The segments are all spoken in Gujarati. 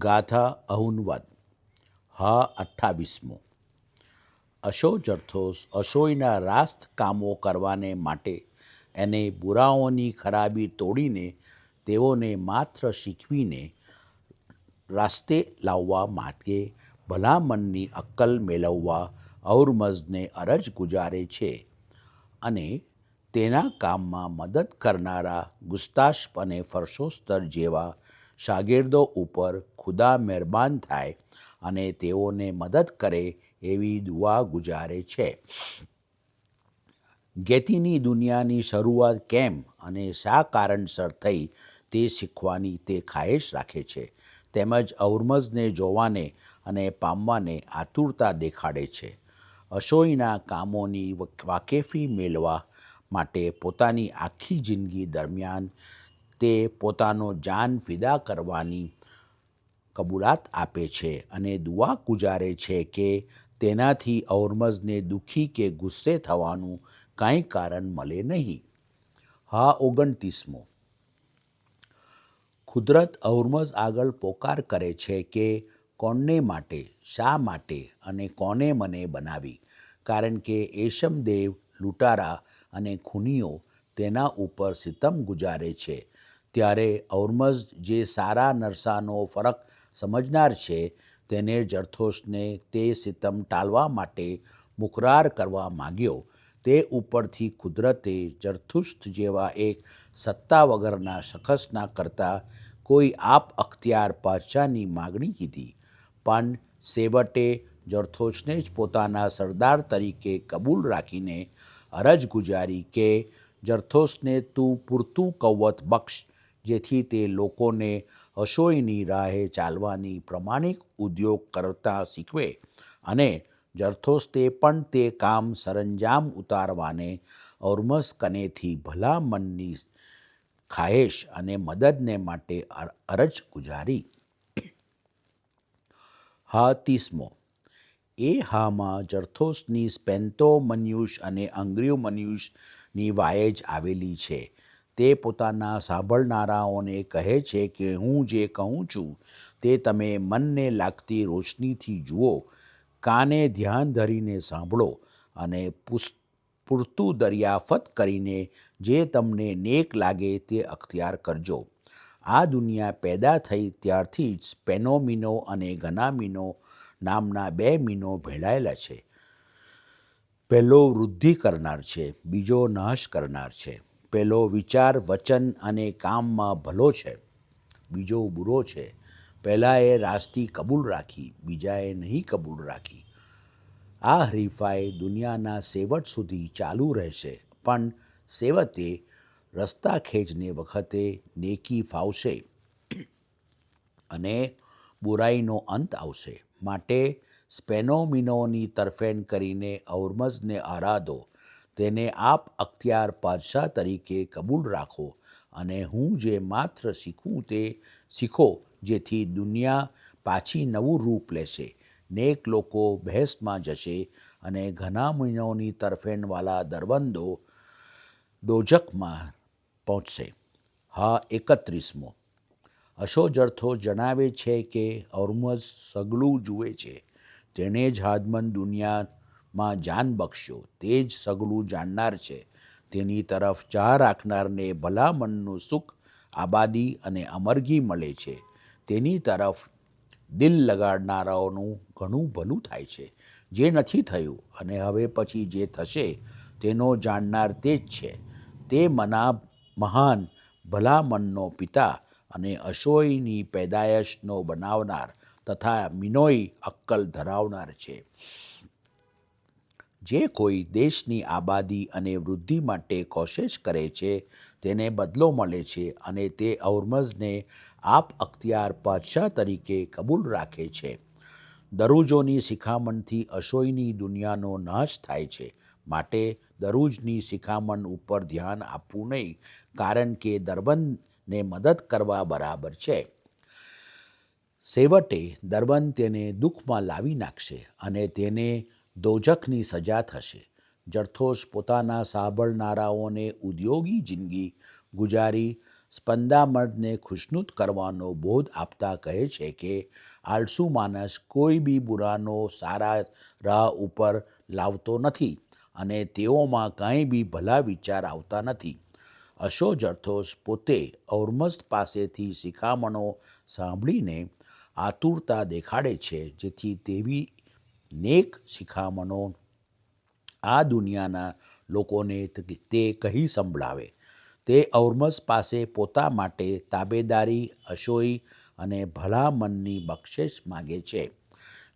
ગાથા અહુનવદ હા 28મો અશો જરથોસ અશોયના રાસ્ત કામો કરવાને માટે એને બુરાઓની ખરાબી તોડીને તેઓને માત્ર શીખવીને રાસ્તે લાવવા માટે ભલામણની અક્કલ મેળવવા ઔરમઝને અરજ ગુજારે છે અને તેના કામમાં મદદ કરનારા ગુસ્તાશ અને ફરશોસ્તર જેવા શાગીર્દો ઉપર ખુદા મહેરબાન થાય અને તેઓને મદદ કરે એવી દુઆ ગુજારે છે. ગેતીની દુનિયાની શરૂઆત કેમ અને શા કારણસર થઈ તે શીખવાની તે ખાહેશ રાખે છે, તેમજ ઔરમઝને જોવાને અને પામવાને આતુરતા દેખાડે છે. અશોયના કામોની વાકેફી મેળવવા માટે પોતાની આખી જિંદગી દરમિયાન તે પોતાનો જાન ફિદા કરવાની કબૂલાત આપે છે અને દુઆ ગુજારે છે કે તેનાથી ઔરમઝને દુઃખી કે ગુસ્સે થવાનું કાંઈ કારણ મળે નહીં. હા 29મો કુદરત ઔરમઝ આગળ પોકાર કરે છે કે કોણને માટે, શા માટે અને કોને મને બનાવી, કારણ કે એશમદેવ લૂંટારા અને ખૂનીઓ તેના ઉપર સિતમ ગુજારે છે. ત્યારે ઔરમઝ જે સારા નરસાનો ફરક સમજનાર છે તેને જરથોશને તે સિતમ ટાળવા માટે મુકરાર કરવા માંગ્યો. તે ઉપરથી કુદરતે જરથુસ્ત જેવા એક સત્તા વગરના શખસના કરતાં કોઈ આપ અખ્તિયાર પાતશાહની માગણી કીધી, પણ છેવટે જરથોશને જ પોતાના સરદાર તરીકે કબૂલ રાખીને અરજ ગુજારી કે જરથોશને તું પૂરતું કુવ્વત બક્ષ જેથી તે લોકોને અશોયની રાહે ચાલવાની પ્રમાણિક ઉદ્યોગ કરતા શીખવે, અને જરથોસ્તે પણ તે કામ સરંજામ ઉતારવાને ઔરમઝ કનેથી ભલામણની ખાહેશ અને મદદને માટે અરજ ગુજારી. હા 30મો એ હામાં જરથોસની સ્પેન્તો મન્યુષ અને અંગ્રિયો મન્યુષની વાયેજ આવેલી છે. તે પોતાના સાંભળનારાઓને કહે છે કે હું જે કહું છું તે તમે મનને લાગતી રોશનીથી જુઓ, કાને ધ્યાન ધરીને સાંભળો અને પૂરતું દરિયાફત કરીને જે તમને નેક લાગે તે અખ્તિયાર કરજો. આ દુનિયા પેદા થઈ ત્યારથી જ સ્પેનો મીનો અને ઘના મીનો નામના બે મીનો ભેળાયેલા છે. પહેલો વૃદ્ધિ કરનાર છે, બીજો નાશ કરનાર છે. પહેલો વિચાર, વચન અને કામમાં ભલો છે, બીજો બુરો છે. પહેલાએ રાસ્તી કબૂલ રાખી, બીજાએ નહીં કબૂલ રાખી. આ હરીફાઈ દુનિયાના છેવટ સુધી ચાલુ રહેશે, પણ છેવટે રસ્તા ખેંચને વખતે નેકી ફાવશે અને બુરાઈનો અંત આવશે. માટે સ્પેનો મીનોની તરફેણ કરીને ઔરમઝને આરાધો, તેને આપ અખ્તિયાર પાતશાહ તરીકે કબૂલ રાખો અને હું જે માત્ર શીખું તે શીખો, જેથી દુનિયા પાછી નવું રૂપ લેશે, નેક લોકો બહેશમાં જશે અને ઘણા મીનોની તરફેણવાળા દરબંદો દોજખમાં પહોંચશે. હા 31મો અશો જરથોસ જણાવે છે કે ઔરમઝ સગલું જુએ છે, તેણે જ હાદમંદ દુનિયામાં જાન બક્ષ્યો, તે જ સગલું જાણનાર છે. તેની તરફ ચાહ રાખનારને ભલામણનું સુખ, આબાદી અને અમરગી મળે છે. તેની તરફ દિલ લગાડનારાઓનું ઘણું ભલું થાય છે. જે નથી થયું અને હવે પછી જે થશે તેનો જાણનાર તે જ છે. તે મહાન ભલામણનો પિતા અને અશોયની પેદાયશનો બનાવનાર તથા મીનોય અક્કલ ધરાવનાર છે. જે કોઈ દેશની આબાદી અને વૃદ્ધિ માટે કોશિશ કરે છે તેને બદલો મળે છે અને તે ઔરમઝને આપ અખ્તિયાર પાતશાહ તરીકે કબૂલ રાખે છે. દરૂજોની શિખામણથી અશોયની દુનિયાનો નાશ થાય છે. માટે દરૂજની શિખામણ ઉપર ધ્યાન આપવું નહીં, કારણ કે દરબંધને મદદ કરવા બરાબર છે. છેવટે દરબંધ તેને દુઃખમાં લાવી નાખશે અને તેને દોજખની સજા થશે. જરથોસ પોતાના સાંભળનારાઓને ઉદ્યોગી જિંદગી ગુજારી સ્પંદામર્દને ખુશનુદ કરવાનો બોધ આપતા કહે છે કે આળસુ માણસ કોઈ બી બુરાનો સારા રાહ ઉપર લાવતો નથી અને તેઓમાં કાંઈ બી ભલા વિચાર આવતા નથી. અશો જરથોસ પોતે ઔર્મઝદ પાસેથી શિખામણો સાંભળીને આતુરતા દેખાડે છે, જેથી તેવી નેક શિખામણો આ દુનિયાના લોકોને તે કહી સંભળાવે. તે ઔર્મઝદ પાસે પોતા માટે તાબેદારી, અશોઈ અને ભલા મનની બક્ષિસ માગે છે,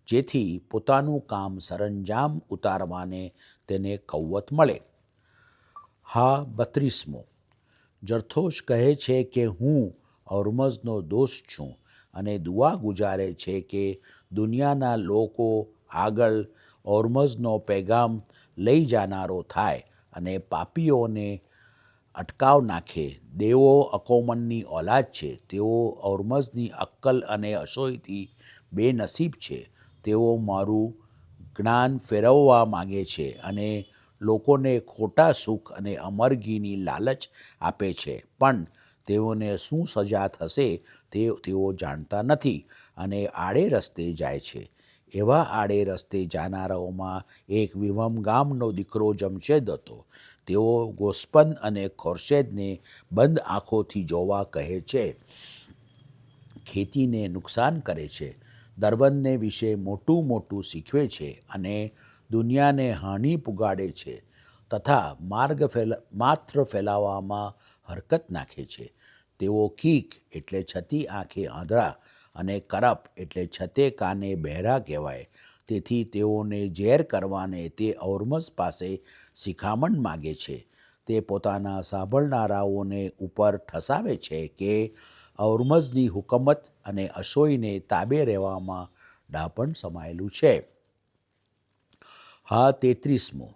જેથી પોતાનું કામ સરંજામ ઉતારવાને તેને કૌવત મળે. હા 32મો. જરથોસ કહે છે કે હું ઔર્મઝદનો દોસ્ત છું અને દુઆ ગુજારે છે કે દુનિયાના લોકો આગળ ઔર્મઝદનો પેગામ લઈ જાનારો થાય અને પાપીઓને અટકાવ નાખે. દેવો અકોમનની ઓલાદ છે. તેઓ ઔર્મઝદની અક્કલ અને અશોઈથી બેનસીબ છે. તેઓ મારું જ્ઞાન ફેરવવા માગે છે અને લોકોને ખોટા સુખ અને અમરગીની લાલચ આપે છે, પણ તેઓને શું સજા થશે તે તેઓ જાણતા નથી અને આડે રસ્તે જાય છે. એવા આડે રસ્તે જાનારાઓમાં એક વિવમગામનો દીકરો જમશેદ હતો. તેઓ ગોસ્પન અને ખોર્શેદને બંધ આંખોથી જોવા કહે છે, ખેતીને નુકસાન કરે છે, દરવંદને વિશે મોટું મોટું શીખવે છે અને દુનિયાને હાનિ પુગાડે છે તથા માત્ર ફેલાવવામાં હરકત નાખે છે. તેઓ કીક એટલે છતી આંખે આંધળા અને કરપ એટલે છતે કાને બહેરા કહેવાય. તેથી તેઓને ઝેર કરવાને તે ઔર્મઝદ પાસે શિખામણ માગે છે. તે પોતાના સાંભળનારાઓને ઉપર ઠસાવે છે કે ઔર્મઝદની હુકમત અને અશોઈને તાબે રહેવામાં ડાપણ સમાયેલું છે. હા 33મો.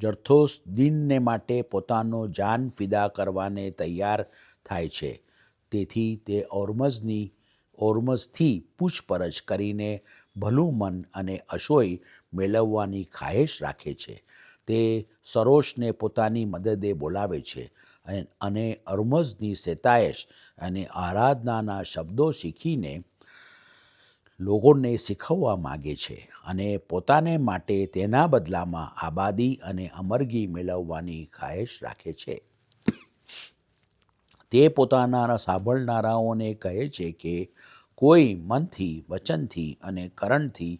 જરથોસ દીનને માટે પોતાનો જાન ફિદા કરવાને તૈયાર થાય છે. તેથી તે ઔર્મઝથી પૂછપરછ કરીને ભલું મન અને અશોઈ મેળવવાની ખ્વાહિશ રાખે છે. તે સરોશને પોતાની મદદે બોલાવે છે અને ઔર્મઝદની સેતાયશ અને આરાધનાના શબ્દો શીખીને લોકોને શીખવવા માગે છે અને પોતાને માટે તેના બદલામાં આબાદી અને અમરગી મેળવવાની ખ્વાહિશ રાખે છે. તે પોતાના સાંભળનારાઓને કહે છે કે કોઈ મનથી, વચનથી અને કરણથી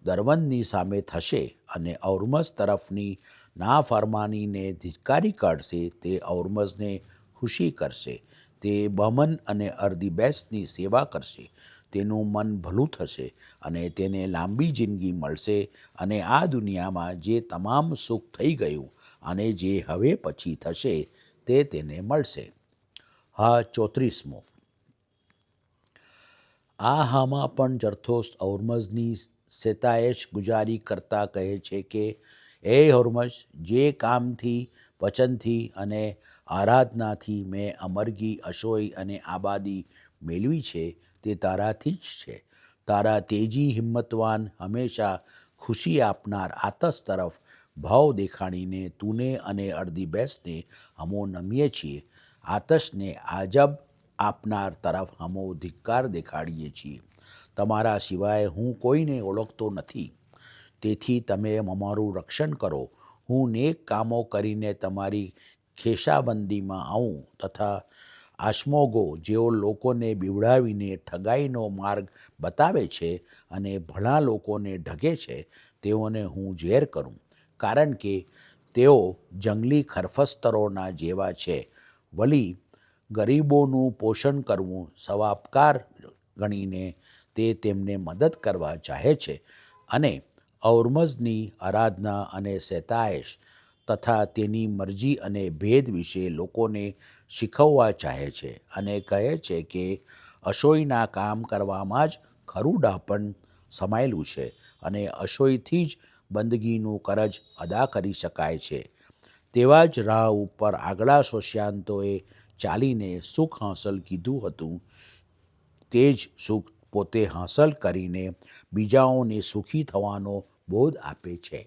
દરવંદની સામે થશે અને ઔર્મઝદ તરફની નાફરમાનીને ધિક્કારી કાઢશે, તે ઔર્મઝદને ખુશી કરશે. તે બહમન અને અર્દિબેસની સેવા કરશે. તેનું મન ભલું થશે અને તેને લાંબી જિંદગી મળશે અને આ દુનિયામાં જે તમામ સુખ થઈ ગયું અને જે હવે પછી થશે તે તેને મળશે. હા 34મો. આ હામાં પણ જરથોસ ઔર્મઝની સેતાયશ ગુજારી કરતા કહે છે કે એ ઔર્મઝ, જે કામથી, વચનથી અને આરાધનાથી મેં અમરગી, અશોઈ અને આબાદી મેળવી છે તે તારાથી જ છે. તારા તેજી, હિંમતવાન, હંમેશા ખુશી આપનાર આતશ તરફ ભાવ દેખાડીને તુને અને અર્દિબેસને હમો નમીએ છીએ. આતશને આજબ આપનાર તરફ હમો ધિક્કાર દેખાડીએ છીએ. તમારા સિવાય હું કોઈને ઓળખતો નથી, તેથી તમે અમારું રક્ષણ કરો. હું નેક કામો કરીને તમારી ખેશાબંધીમાં આવું તથા આશમોગો, જેઓ લોકોને બીવડાવીને ઠગાઈનો માર્ગ બતાવે છે અને ભણા લોકોને ઠગે છે, તેઓને હું ઝેર કરું, કારણ કે તેઓ જંગલી ખરફસ્તરોના જેવા છે. વળી ગરીબોનું પોષણ કરવું સવાબકાર ગણીને તે તેમને મદદ કરવા ચાહે છે અને ઔર્મઝની આરાધના અને સેતાયશ તથા તેની મરજી અને ભેદ વિશે લોકોને શીખવવા ચાહે છે અને કહે છે કે અશોઈના કામ કરવામાં જ ખરું ડાપણ સમાયેલું છે અને અશોઈથી જ બંદગીનું કરજ અદા કરી શકાય છે. તેવા જ રાહ ઉપર આગલા સોશ્યાંતોએ ચાલીને સુખ હાંસલ કીધું હતું, તે જ સુખ પોતે હાંસલ કરીને બીજાઓને સુખી થવાનો બોધ આપે છે.